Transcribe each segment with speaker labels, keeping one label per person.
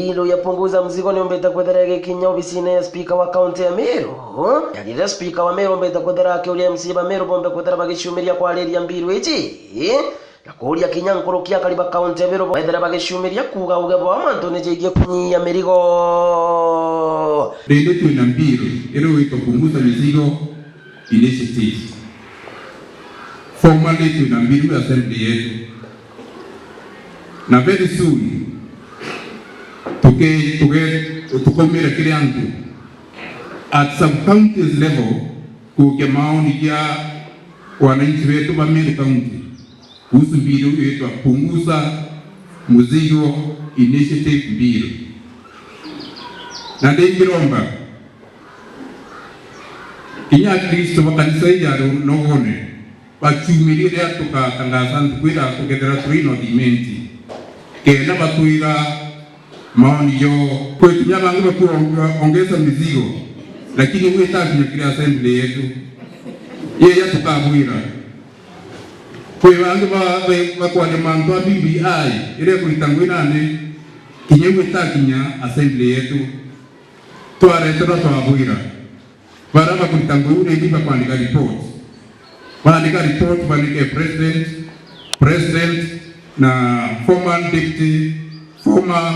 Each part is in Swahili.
Speaker 1: Mbilo ya Punguza Mzigo niombeta kwethera gikinya obisine ya speaker wa county ya Meru. Yarire speaker wa Meru ombeta kwethera akiuria MC ba Meru bombe kwethera bagishumiria kwariria mbilo iji. Na kuria kinya nkorokia kariba county ya Meru kwethera bagishumiria kuga uge bwa mantu nejigie kunyia mirigo.
Speaker 2: Rende twina mbilo ero wito Punguza Mzigo initiative. Formally twina mbilo ya assembly yetu. Na very soon tukomera kile antu at some counties level kuke maoni ya wananchi wetu wa Meru County kuhusu mbilo yetu Punguza Mzigo initiative mbilo. Na ndengiromba kinya Kristo wakanisa ya nogone bachumirire tukatangaza ntukwira kugethera turino dimenti kena batuira maoni yo kwetu bangu bakuongeza mizigo lakini wewe takinya kile assembly yetu yeye tukabwira kwe bangu bakwa manto BBI ile kulitangwina ne kinyewe takinya assembly yetu tware twabwira bara bakulitangwina ile bakwandika report bandika report bandike president na former deputy former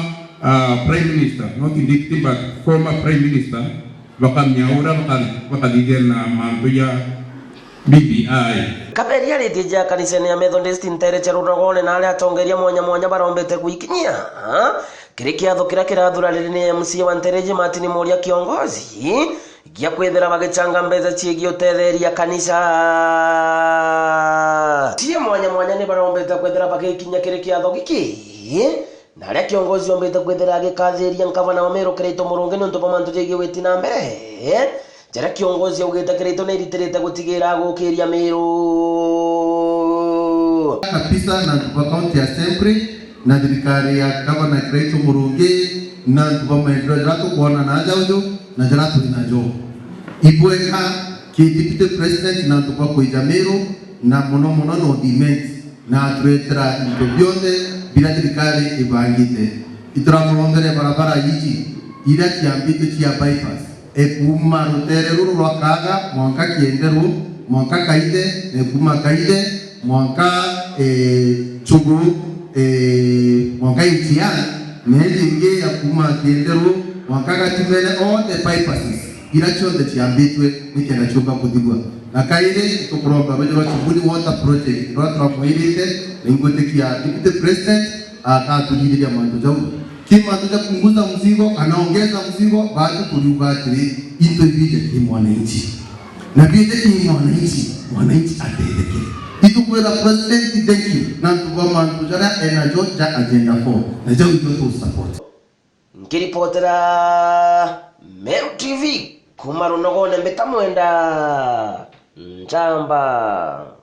Speaker 2: prime minister, not deputy but former prime minister, wakamnyaura wakadigel na mambo ya BBI.
Speaker 1: Kaberi alitija kanisani ya Methodist Intereche Rurogone na ale atongeria mwanya barombete kuikinyia. Kiriki athukira kirathura riri MC wa Intereche Martin Moria kiongozi gia kwethera bagicanga mbeza ciegi utetheria kanisa. Tie mwanya ni barombete kwethera bagikinya kiriki athugiki. Na aria kiongozi ombete kwethera agikathiria nkavana wa Meru Kreito Murungi nonto pamantu jegi weti na mbere. Jara kiongozi augeta Kreito na iritirite gutigira gukiria Meru.
Speaker 3: Kabisa na County Assembly na thirikari ya Gavana Kreito Murungi na maendeleo yako kuona na ajo na jara tulinajo. Ibweka ki deputy president na tukwa kuija Meru na mono no dement na turetera ndobionde bila thirikari ibangite ituramurombere barabara yiji ira kiambite kia bypass ekuma rutere ruru rwakaga mwanka kienderu mwanka kaide ekuma kaide mwanka chugu mwanka itia nenge yakuma kienderu mwanka gatimene all the bypasses ira chonde kiambitwe nikena chuka kudigwa akaire tukuromba bajwa chubuni water project rwatra moirite ngote kia deputy president akatujiria manto jau kima tuja Punguza Mzigo anaongeza mzigo baada kulibatri into bije kimwananchi na bije kimwananchi atendeke itukwera president thank you na tubama tujara enajo ja agenda 4 na jau to support
Speaker 1: nkiripotera Meru TV kumarunogone mbetamwenda Njamba.